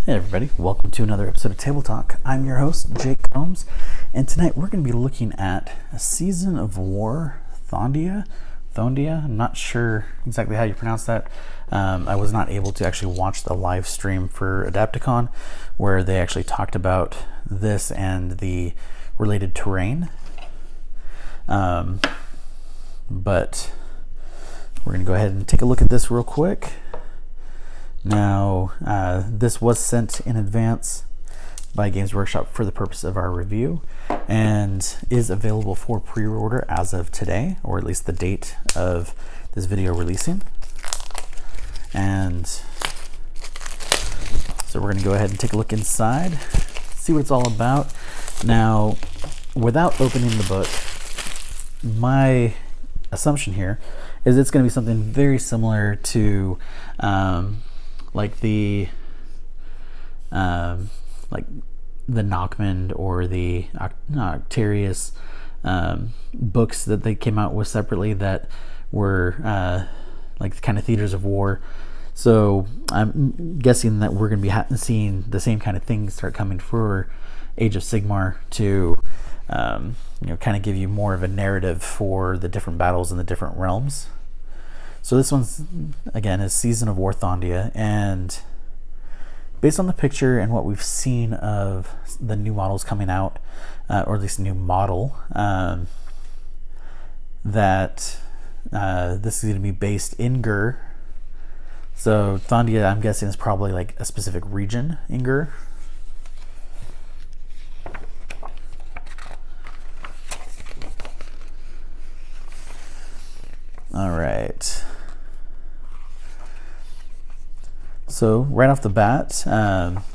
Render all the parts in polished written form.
Hey everybody, welcome to another episode of Table Talk. I'm your host, Jake Combs, and tonight we're going to be looking at a Season of War, Thondia. I'm not sure exactly how you pronounce that. I was not able to actually watch the live stream for Adapticon, where they actually talked about this and the related terrain. But we're going to go ahead and take a look at this real quick. Now, this was sent in advance by Games Workshop for the purpose of our review and is available for pre-order as of today, or at least the date of this video releasing. And so we're going to go ahead and take a look inside, see what it's all about. Now, without opening the book, my assumption here is it's going to be something very similar to like the Nachmund or the Octarius books that they came out with separately that were like kind of theaters of war. So I'm guessing that we're going to be seeing the same kind of things start coming for Age of Sigmar to kind of give you more of a narrative for the different battles in the different realms. So this one's, again, is Season of War Thondia, and based on the picture and what we've seen of the new models coming out, or at least a new model, that this is going to be based in Gur. So Thondia, I'm guessing, is probably like a specific region in Gur. All right. So right off the bat,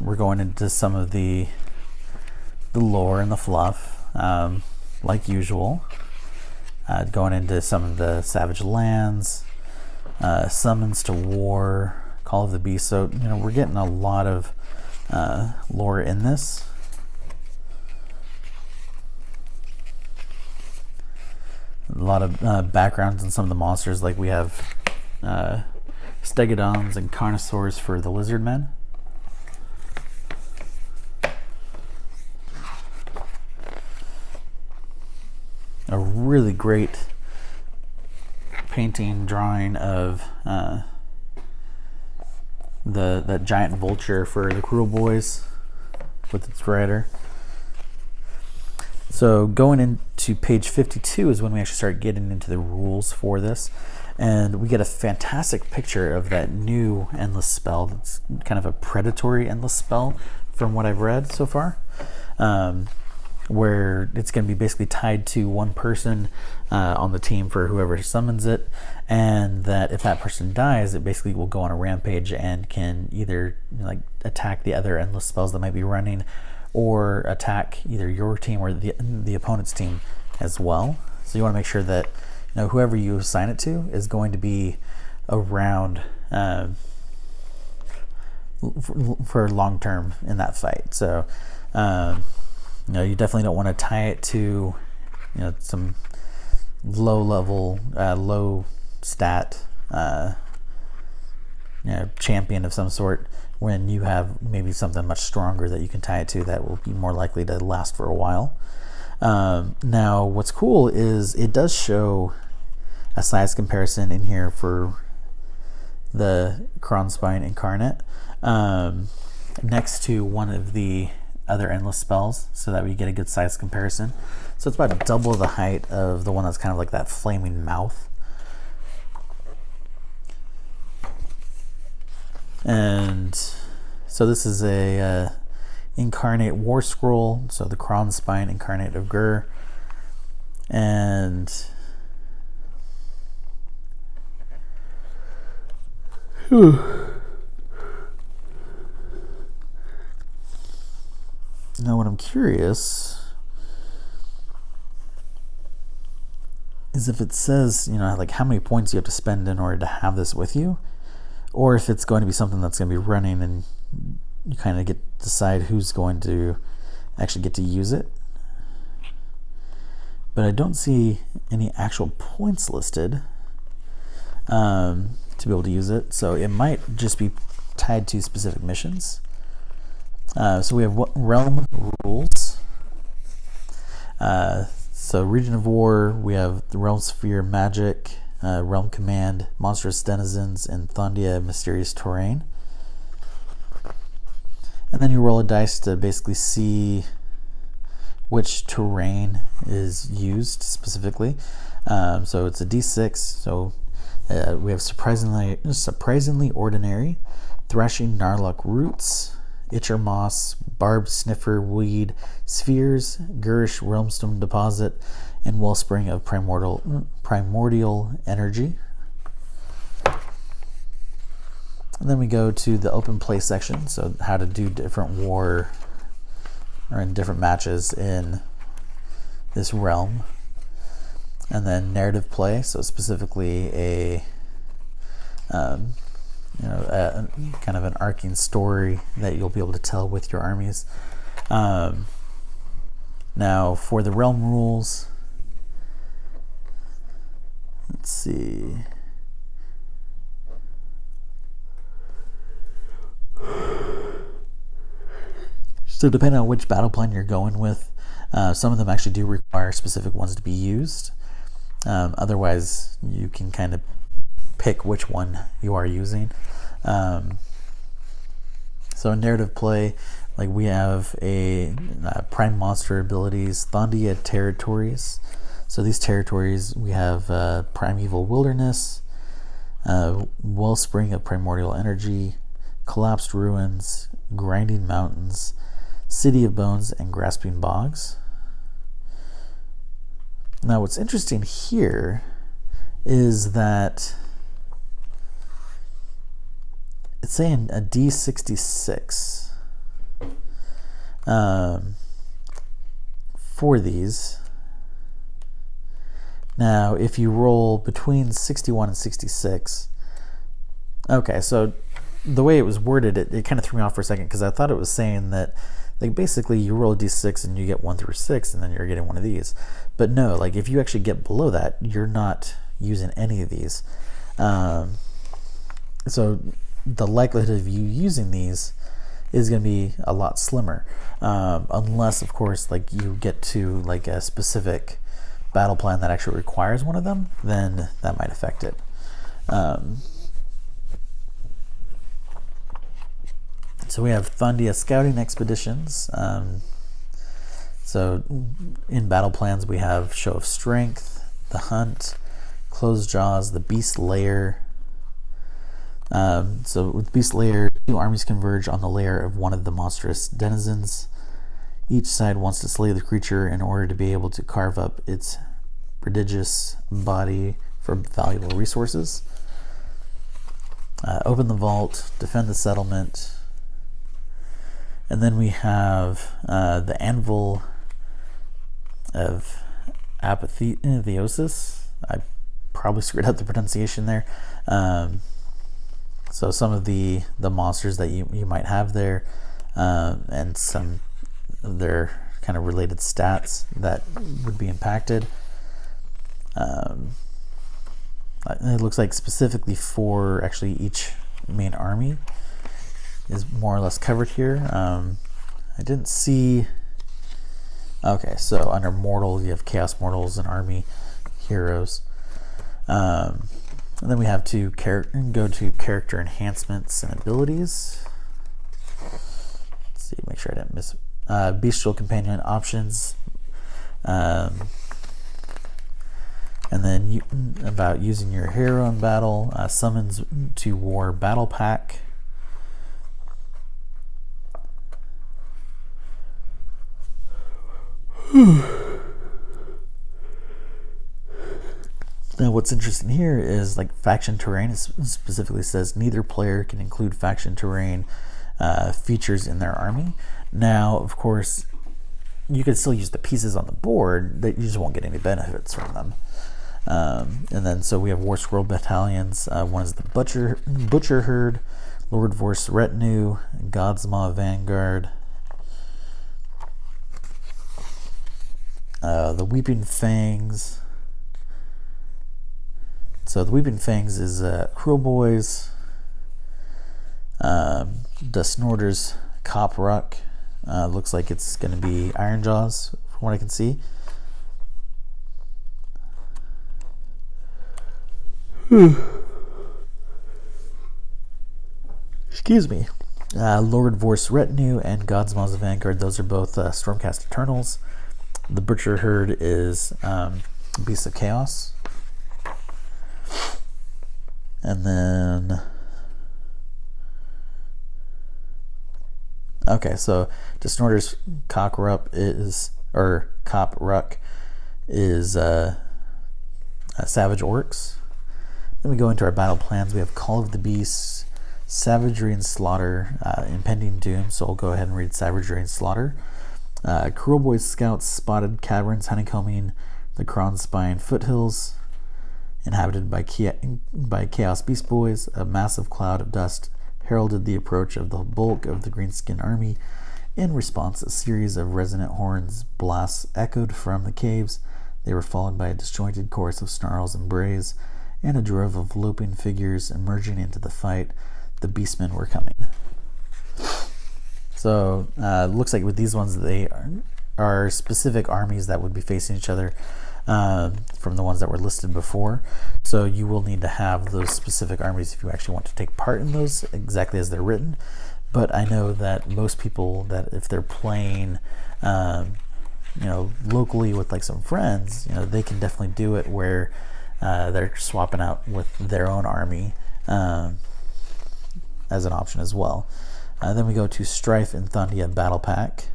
we're going into some of the lore and the fluff, like usual. Going into some of the Savage Lands, Summons to War, Call of the Beast. So we're getting a lot of lore in this. A lot of backgrounds in some of the monsters, like we have Stegodons and Carnosaurs for the lizard men. A really great painting drawing of the giant vulture for the Cruel Boys with its rider. So going into page 52 is when we actually start getting into the rules for this, and we get a fantastic picture of that new endless spell. That's kind of a predatory endless spell from what I've read so far, where it's going to be basically tied to one person on the team for whoever summons it, and that if that person dies, it basically will go on a rampage and can either attack the other endless spells that might be running, or attack either your team or the opponent's team as well. So you want to make sure that whoever you assign it to is going to be around for long term in that fight. So you definitely don't want to tie it to some low level, low stat champion of some sort, when you have maybe something much stronger that you can tie it to that will be more likely to last for a while. Now, what's cool is it does show a size comparison in here for the Kronspine Incarnate next to one of the other endless spells, so that we get a good size comparison. So it's about double the height of the one that's kind of like that flaming mouth. And so this is a Incarnate War Scroll, so the Kronspine Incarnate of Gur. And now what I'm curious is if it says, like how many points you have to spend in order to have this with you, or if it's going to be something that's going to be running and you kind of get to decide who's going to actually get to use it. But I don't see any actual points listed to be able to use it, so it might just be tied to specific missions. So we have realm rules. So region of war, we have the realm sphere magic, realm command, monstrous denizens, and Thondia mysterious terrain. And then you roll a dice to basically see which terrain is used specifically. So it's a d6. So we have surprisingly ordinary, thrashing gnarlock roots, itcher moss, barb sniffer weed, spheres, gurish realmstone deposit, and wellspring of primordial energy. And then we go to the open play section, so how to do different war or in different matches in this realm. And then narrative play, so specifically a kind of an arcing story that you'll be able to tell with your armies. Now for the realm rules, let's see. So depending on which battle plan you're going with, some of them actually do require specific ones to be used. Otherwise, you can kind of pick which one you are using. So in narrative play, like we have a prime monster abilities, Thondia territories. So these territories, we have primeval wilderness, wellspring of primordial energy, collapsed ruins, grinding mountains, city of bones, and grasping bogs. Now what's interesting here is that it's saying a D66 for these. Now if you roll between 61 and 66, okay, so the way it was worded, it kind of threw me off for a second because I thought it was saying that like basically you roll a d6 and you get 1 through 6 and then you're getting one of these. But no, like if you actually get below that, you're not using any of these. So the likelihood of you using these is going to be a lot slimmer, unless of course like you get to like a specific battle plan that actually requires one of them, then that might affect it. So we have Thondia scouting expeditions. So in battle plans we have Show of Strength, The Hunt, Closed Jaws, the Beast Lair. So with Beast Lair, 2 armies converge on the lair of one of the monstrous denizens. Each side wants to slay the creature in order to be able to carve up its prodigious body for valuable resources. Open the vault, defend the settlement. And then we have the Anvil of Apotheosis. I probably screwed up the pronunciation there. So some of the monsters that you might have there, and some of their kind of related stats that would be impacted. It looks like specifically for actually each main army is more or less covered here. I didn't see. Okay, so under mortal you have chaos mortals and army heroes, and then we have to go to character enhancements and abilities. Let's see, make sure I didn't miss bestial companion options, and then about using your hero in battle, summons to war battle pack. Now what's interesting here is like faction terrain. It specifically says neither player can include faction terrain features in their army. Now of course you could still use the pieces on the board, that you just won't get any benefits from them. And then so we have War Scroll battalions. One is the Butcher Herd, Lord Vorse Retinue, Godsmaw Vanguard, the Weeping Fangs. So the Weeping Fangs is Cruel Boys, the Snorter's Cop Ruck. Looks like it's going to be Iron Jaws from what I can see. Excuse me. Lord Vorse Retinue and God's Maws of Vanguard. Those are both Stormcast Eternals. The Butcher Herd is Beasts of Chaos. And then... Okay, so Disnorder's Cop Ruck is Savage Orcs. Then we go into our battle plans. We have Call of the Beasts, Savagery and Slaughter, Impending Doom, so I'll go ahead and read Savagery and Slaughter. Cruel Boy Scouts, Spotted Caverns, Honeycombing, the Kronspine Foothills, inhabited by Chaos Beast Boys. A massive cloud of dust heralded the approach of the bulk of the Greenskin army. In response, a series of resonant horns blasts echoed from the caves. They were followed by a disjointed chorus of snarls and brays, and a drove of loping figures emerging into the fight. The Beastmen were coming. So, looks like with these ones, they are specific armies that would be facing each other from the ones that were listed before. So you will need to have those specific armies if you actually want to take part in those exactly as they're written. But I know that most people, that if they're playing locally with like some friends, they can definitely do it where they're swapping out with their own army as an option as well. Then we go to Strife and Thondia Battle Pack.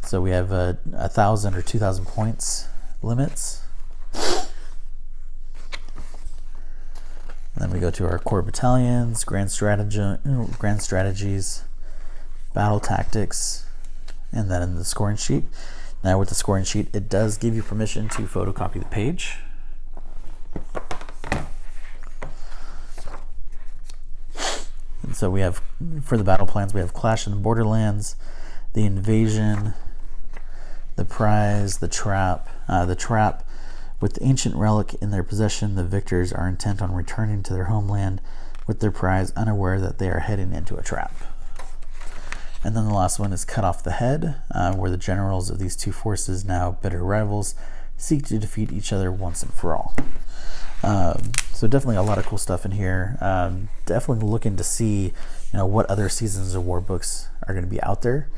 So we have 1,000 or 2,000 points limits. And then we go to our core battalions, grand strategies, battle tactics, and then in the scoring sheet. Now with the scoring sheet, it does give you permission to photocopy the page. And so we have, for the battle plans, we have Clash in the Borderlands, the Invasion, the Prize, the Trap. The Trap, with the ancient relic in their possession, the victors are intent on returning to their homeland with their prize, unaware that they are heading into a trap. And then the last one is Cut Off the Head, where the generals of these two forces, now bitter rivals, seek to defeat each other once and for all. So definitely a lot of cool stuff in here. Definitely looking to see, what other Seasons of War books are going to be out there,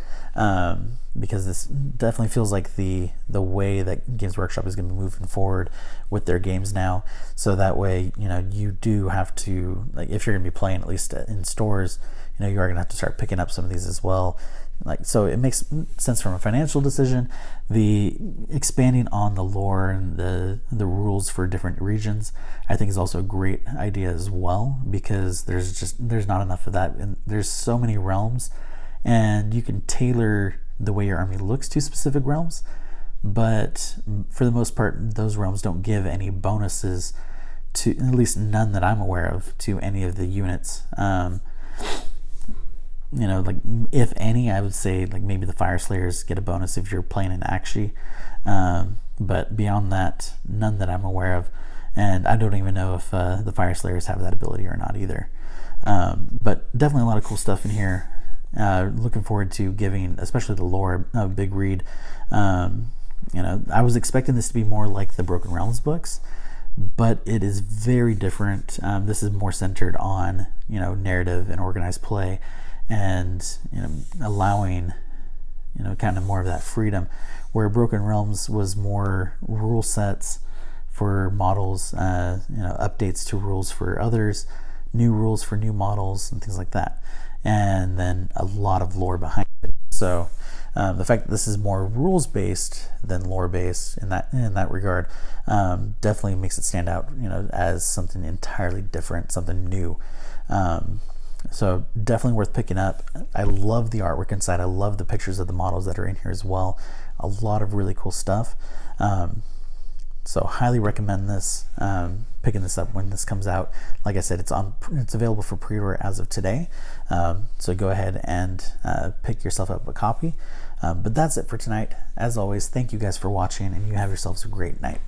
because this definitely feels like the way that Games Workshop is going to be moving forward with their games now. So that way, you do have to, like, if you're going to be playing at least in stores, you are going to have to start picking up some of these as well. So it makes sense from a financial decision. The expanding on the lore and the rules for different regions, I think, is also a great idea as well, because there's not enough of that, and there's so many realms, and you can tailor the way your army looks to specific realms, but for the most part, those realms don't give any bonuses to, at least none that I'm aware of, to any of the units. Like, if any, I would say, like, maybe the Fire Slayers get a bonus if you're playing an Akshi, but beyond that, none that I'm aware of, and I don't even know if the Fire Slayers have that ability or not either. But definitely a lot of cool stuff in here. Looking forward to giving, especially the lore, a big read. I was expecting this to be more like the Broken Realms books, but it is very different. This is more centered on, narrative and organized play, and allowing kind of more of that freedom, where Broken Realms was more rule sets for models, updates to rules for others, new rules for new models, and things like that, and then a lot of lore behind it. So the fact that this is more rules based than lore based in that regard definitely makes it stand out, as something entirely different, something new. So definitely worth picking up. I love the artwork inside. I love the pictures of the models that are in here as well. A lot of really cool stuff. So highly recommend this, picking this up when this comes out. Like I said, it's available for pre-order as of today. So go ahead and pick yourself up a copy. But that's it for tonight. As always, thank you guys for watching, and you have yourselves a great night.